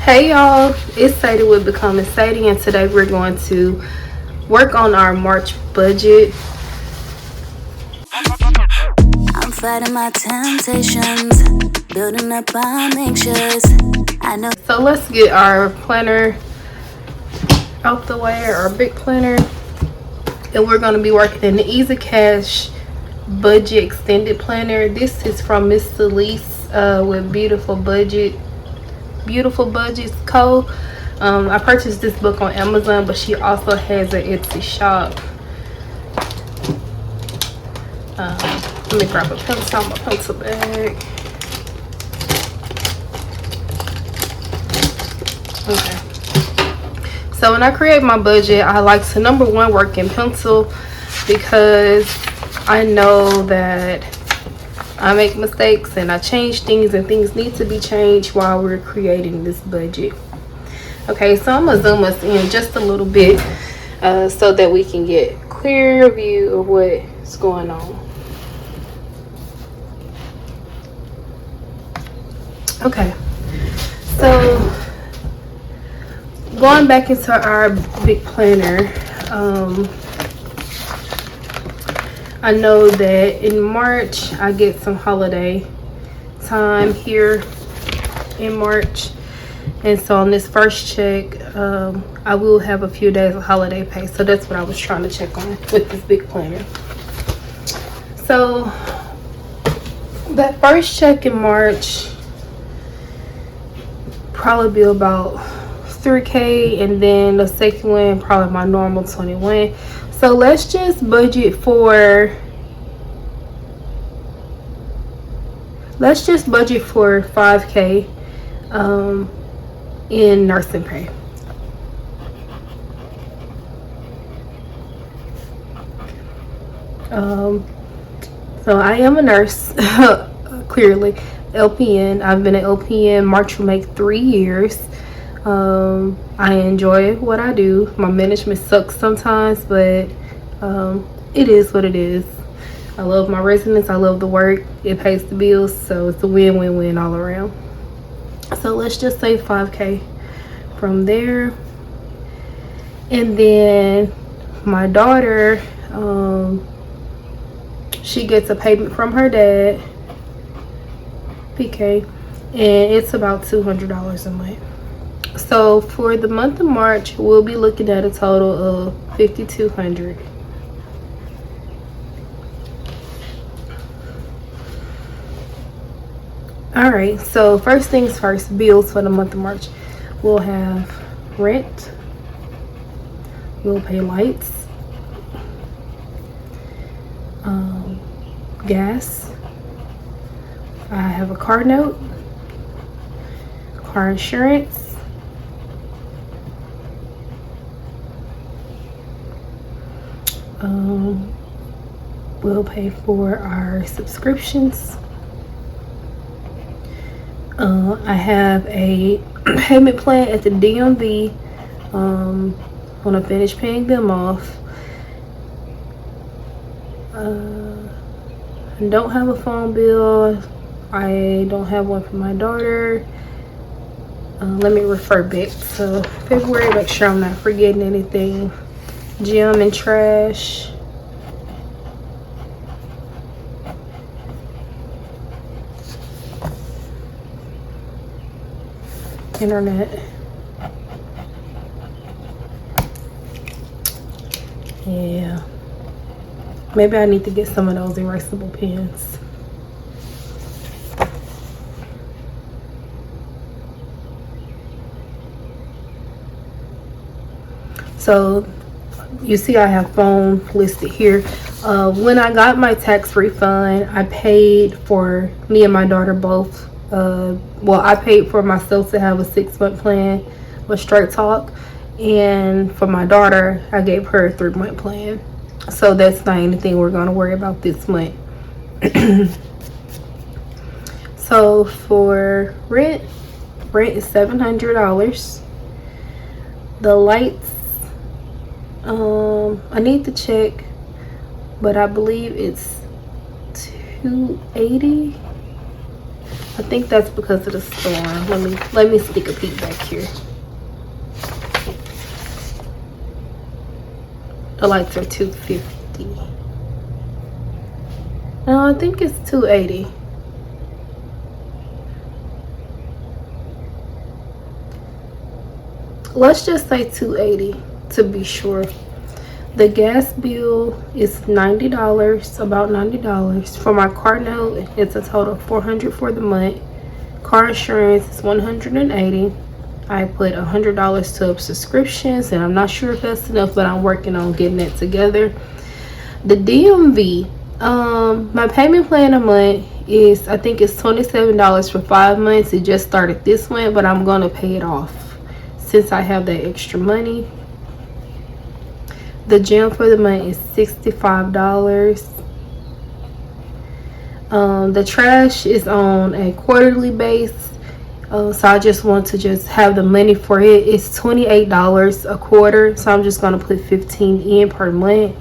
Hey y'all, it's Sadie with Becoming Sadie, and today we're going to work on our March budget. I'm fighting my temptations, building up on anxious. I know. So let's get our planner out the way, our big planner, and we're going to be working in the Easy Cash Budget Extended Planner. This is from Miss Celeste with Beautiful Budgets Co. I purchased this book on Amazon, but she also has an Etsy shop. Let me grab a pencil out my pencil bag. Okay. So when I create my budget, I like to number one work in pencil because I know that I make mistakes and I change things and things need to be changed while we're creating this budget. Okay, so I'm gonna zoom us in just a little bit so that we can get a clear view of what's going on. Okay, so going back into our big planner, I know that in March I get some holiday time here in March, and so on this first check I will have a few days of holiday pay, so that's what I was trying to check on with this big planner. So that first check in March probably be about $3K, and then the second one probably my normal 21. So let's just budget for 5K in nursing pay. So I am a nurse, clearly LPN. I've been an LPN. March will make 3 years. I enjoy what I do. My management sucks sometimes, but it is what it is. I love my residents. I love the work. It pays the bills, so it's a win-win-win all around. So let's just say 5K from there. And then my daughter, she gets a payment from her dad, PK, and it's about $200 a month. So for the month of March, we'll be looking at a total of $5,200. All right, so first things first, bills for the month of March. We'll have rent, we'll pay lights, gas, I have a car note, car insurance, we'll pay for our subscriptions. I have a payment plan at the DMV. When I finish paying them off, I don't have a phone bill. I don't have one for my daughter. Let me refer back to February, make sure I'm not forgetting anything. Gym and trash. Internet. Yeah. Maybe I need to get some of those erasable pens. So you see I have phone listed here. When I got my tax refund, I paid for me and my daughter both. Well, I paid for myself to have a 6-month plan with Straight Talk, and for my daughter I gave her a 3-month plan. So that's not anything we're going to worry about this month. So for rent is $700. The lights, I need to check, but I believe it's $280. I think that's because of the storm. Let me stick a peek back here. The lights are $250. No, I think it's $280. Let's just say $280 to be sure. The gas bill is $90, about $90. For my car note, it's a total of $400 for the month. Car insurance is $180. I put $100 to subscriptions, and I'm not sure if that's enough, but I'm working on getting it together. The DMV, my payment plan a month is, I think it's $27 for 5 months. It just started this month, but I'm gonna pay it off since I have that extra money. The gym for the month is $65. The trash is on a quarterly base, so I just want to just have the money for it. It's $28 a quarter, so I'm just gonna put 15 in per month,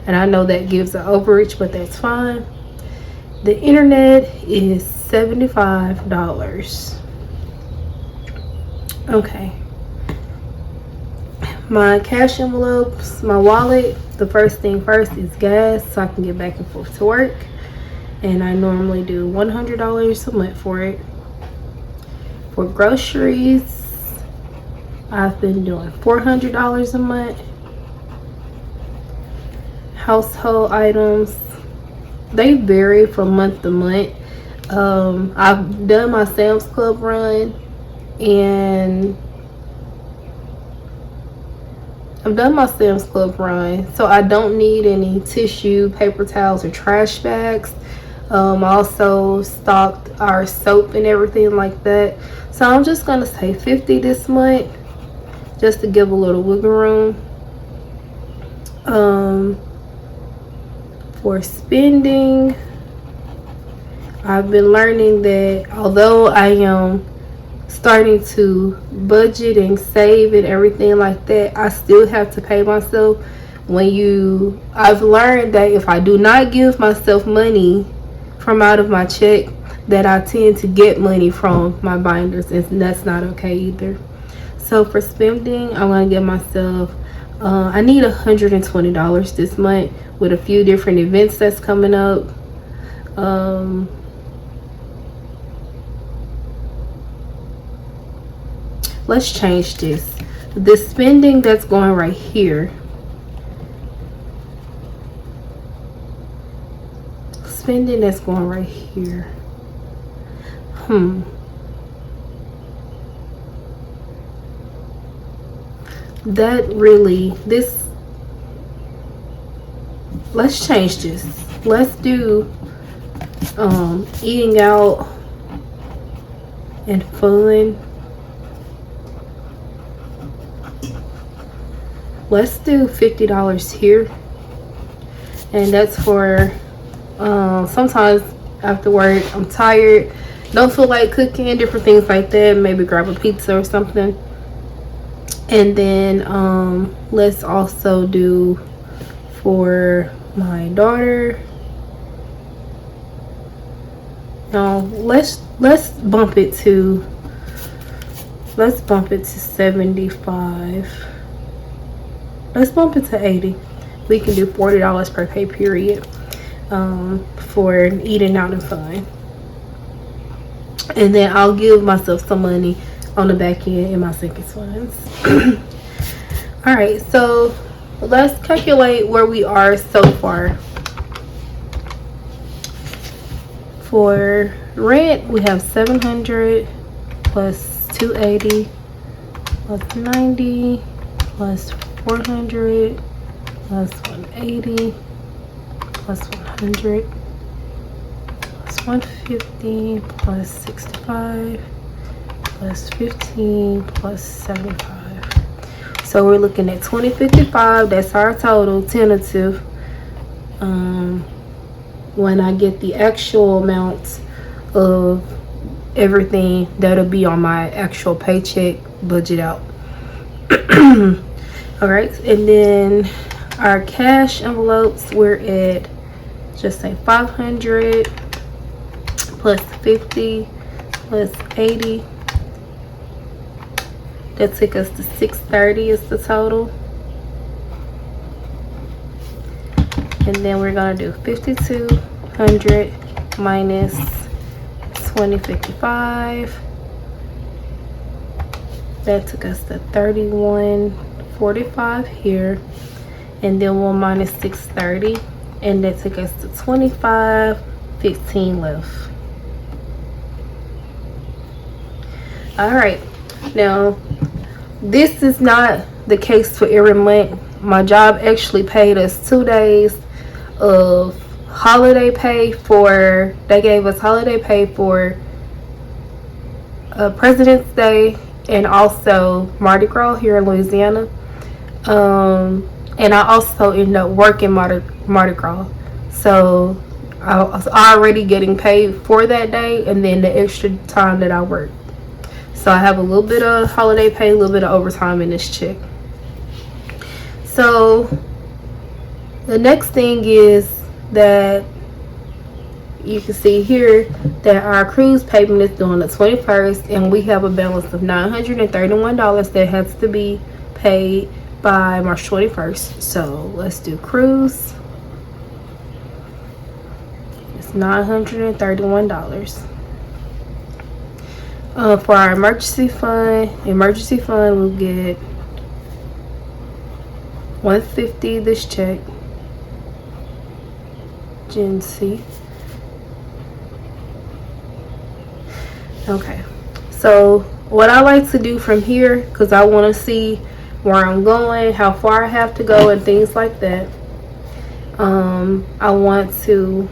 and I know that gives an overage, but that's fine. The internet is $75. Okay. My cash envelopes, my wallet, the first thing first is gas, so I can get back and forth to work. And I normally do $100 a month for it. For groceries, I've been doing $400 a month. Household items, they vary from month to month. I've done my Sam's Club run, and so I don't need any tissue, paper towels, or trash bags. Also stocked our soap and everything like that. So I'm just gonna say $50 this month, just to give a little wiggle room. For spending, I've been learning that although I am starting to budget and save and everything like that, I still have to pay myself. I've learned that if I do not give myself money from out of my check, that I tend to get money from my binders, and that's not okay either. So for spending, I'm gonna give myself I need $120 this month with a few different events that's coming up. Let's change this. The spending that's going right here. Spending that's going right here. That really, let's change this. Let's do eating out and fun. Let's do $50 here, and that's for sometimes after work I'm tired, don't feel like cooking, different things like that, maybe grab a pizza or something. And then let's also do for my daughter, let's bump it to 75. Let's bump it to 80. We can do $40 per pay period for eating out and fun. And then I'll give myself some money on the back end in my savings funds. All right, so let's calculate where we are so far. For rent, we have $700 plus $280 plus $90 plus $400 plus $180 plus $100 plus $150 plus $65 plus $15 plus $75. So we're looking at $20.55. That's our total tentative. When I get the actual amounts of everything, that'll be on my actual paycheck budget out. All right, and then our cash envelopes, we're at just say $500 plus $50, plus 80. That took us to 630 is the total. And then we're gonna do 5,200 minus 2055. That took us to 3145 here. And then we'll minus 630. And that took us to 2515 left. Alright. Now, this is not the case for every month. My job actually paid us 2 days of holiday pay for, they gave us holiday pay for President's Day and also Mardi Gras here in Louisiana. And I also ended up working Mardi Gras. So I was already getting paid for that day and then the extra time that I worked. So I have a little bit of holiday pay, a little bit of overtime in this check. So the next thing is that you can see here that our cruise payment is due on the 21st and we have a balance of $931 that has to be paid by March 21st. So let's do cruise. It's $931. For our emergency fund we'll get $150 this check. Gen C. Okay, so what I like to do from here, because I want to see where I'm going, how far I have to go and things like that, I want to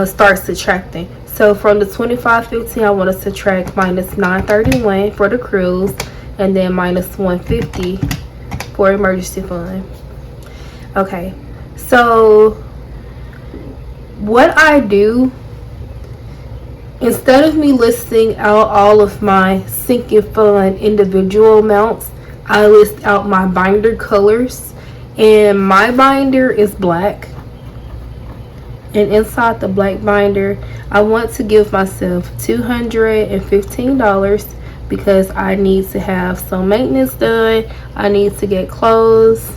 start subtracting. So from the 2515 I want to subtract minus 931 for the cruise and then minus 150 for emergency fund. Okay, so what I do, instead of me listing out all of my sinking fund individual amounts, I list out my binder colors, and my binder is black. And inside the black binder, I want to give myself $215 because I need to have some maintenance done. I need to get clothes.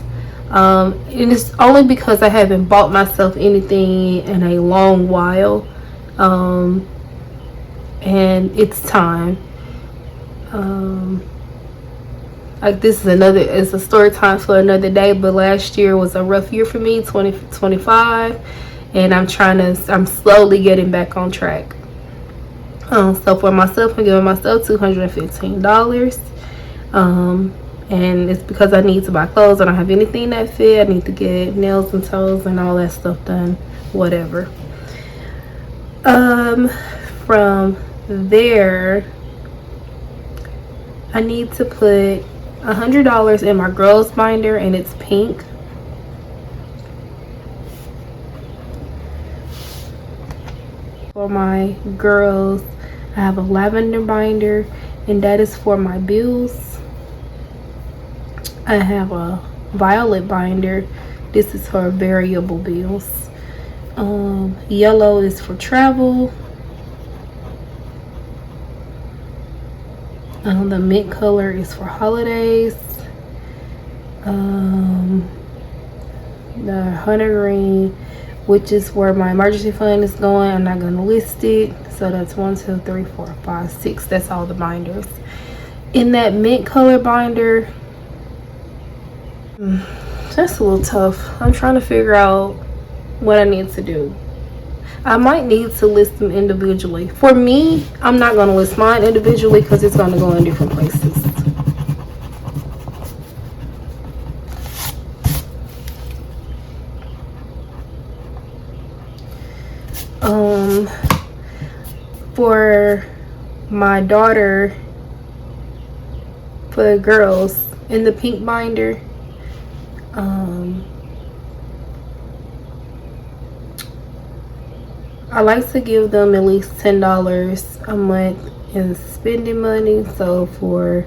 And it's only because I haven't bought myself anything in a long while. And it's time. Like this is it's a story time for another day, but last year was a rough year for me, 2025, and I'm slowly getting back on track. So for myself, I'm giving myself $215. And it's because I need to buy clothes. I don't have anything that fit. I need to get nails and toes and all that stuff done, whatever. From there, I need to put $100 in my girls binder, and it's pink. For my girls, I have a lavender binder, and that is for my bills. I have a violet binder. This is for variable bills. Yellow is for travel. The mint color is for holidays. The hunter green, which is where my emergency fund is going, I'm not going to list it. So that's 1, 2, 3, 4, 5, 6. That's all the binders. In that mint color binder, that's a little tough. I'm trying to figure out what I need to do. I might need to list them individually. For me, I'm not going to list mine individually because it's going to go in different places. For my daughter, for the girls, in the pink binder, I like to give them at least $10 a month in spending money. So for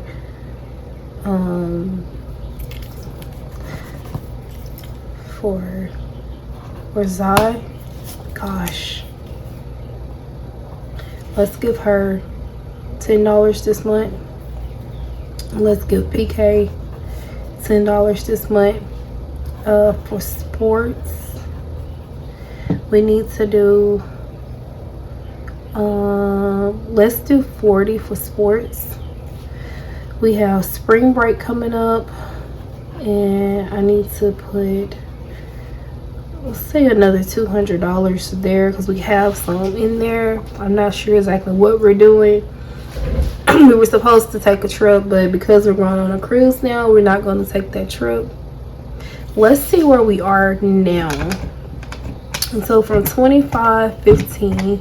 Zai, gosh, Let's give her $10 this month. Let's give PK $10 this month. For sports, we need to do let's do 40 for sports. We have spring break coming up, and I need to put, let's say, another $200 there because we have some in there. I'm not sure exactly what we're doing. We were supposed to take a trip, but because we're going on a cruise now, we're not going to take that trip. Let's see where we are now. And so from 25.15,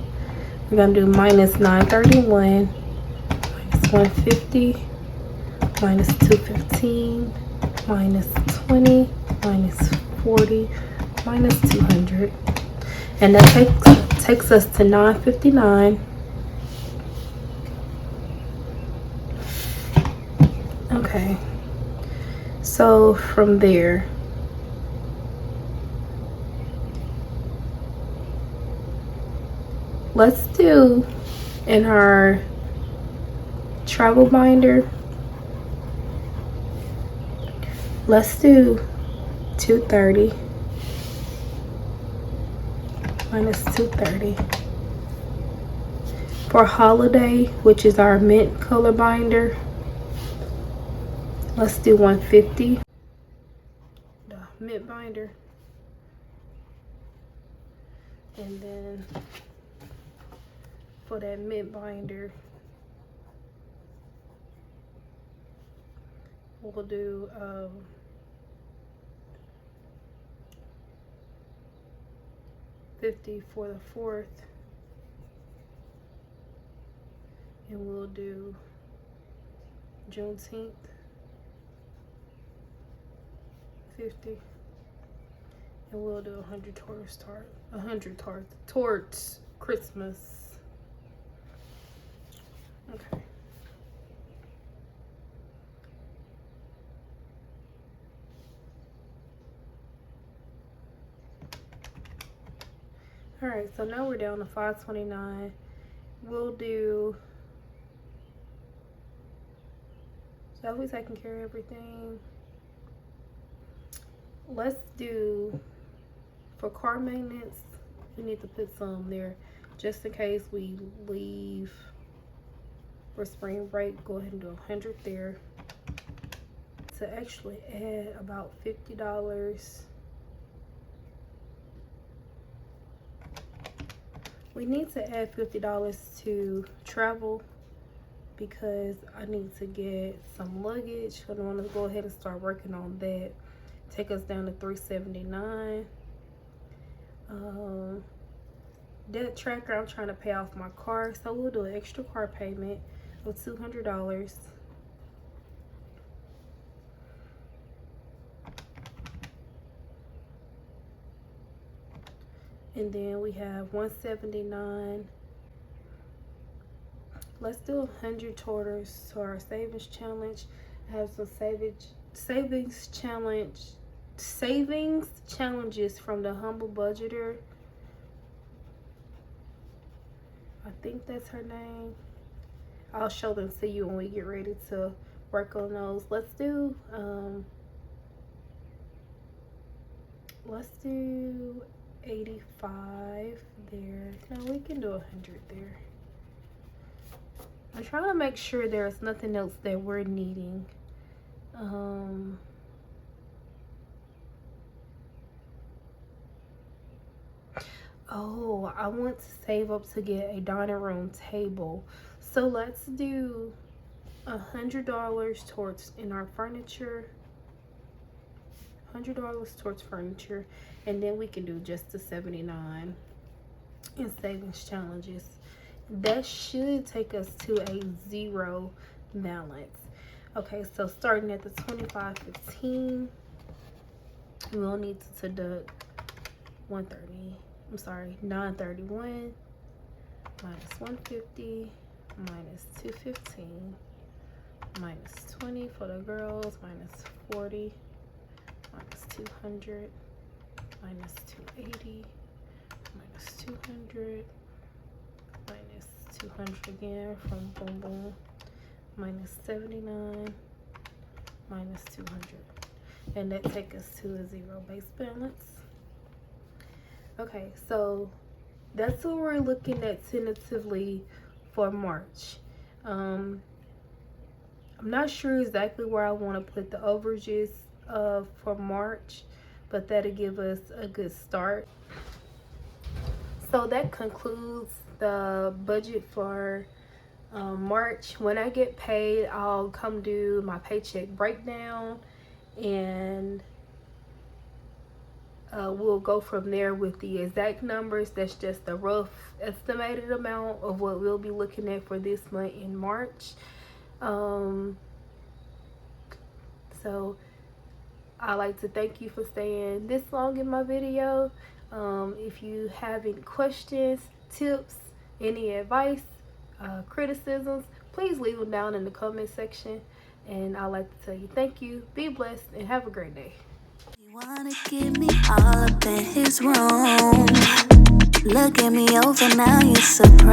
we're going to do minus 931, minus 150, minus 215, minus 20, minus 40, minus 200. And that takes us to 959. Okay. So from there, let's do in our travel binder, let's do 230 minus 230. For holiday, which is our mint color binder, let's do 150. The mint binder. And then for that mint binder, we'll do $50 for the 4th, and we'll do Juneteenth, $50, and we'll do 100 towards Christmas. Okay. All right, so now we're down to 529. We'll do, so we taking care of everything. Let's do, for car maintenance, we need to put some there just in case we leave for spring break. Go ahead and do 100 there to actually add about $50. We need to add $50 to travel because I need to get some luggage. I want to go ahead and start working on that. Take us down to $379. Debt tracker, I'm trying to pay off my car, so we'll do an extra car payment of $200. And then we have $179. Let's do 100 towards to our savings challenge. I have some savings challenges from the Humble Budgeter. I think that's her name. I'll show them to you when we get ready to work on those. Let's do 85 there. No, we can do 100 there. I'm trying to make sure there's nothing else that we're needing. Oh, I want to save up to get a dining room table. So let's do $100 towards in our furniture. $100 towards furniture, and then we can do just the $79 in savings challenges. That should take us to a zero balance. Okay, so starting at the 25.15, we'll need to deduct 931 minus 150 minus 215 minus 20 for the girls, minus 40 minus 200 minus 280 minus 200 minus 200 again from boom boom. Minus 79 minus 200. And that takes us to a zero base balance. Okay, so that's what we're looking at tentatively for March. I'm not sure exactly where I want to put the overages for March, but that'll give us a good start. So that concludes the budget for March. When I get paid, I'll come do my paycheck breakdown, and we'll go from there with the exact numbers. That's just a rough estimated amount of what we'll be looking at for this month in March. So I like to thank you for staying this long in my video. If you have any questions, tips, any advice, criticisms, please leave them down in the comment section. And I like to tell you thank you, be blessed, and have a great day. You wanna get me all up in his room. Look at me over now, you're surprised.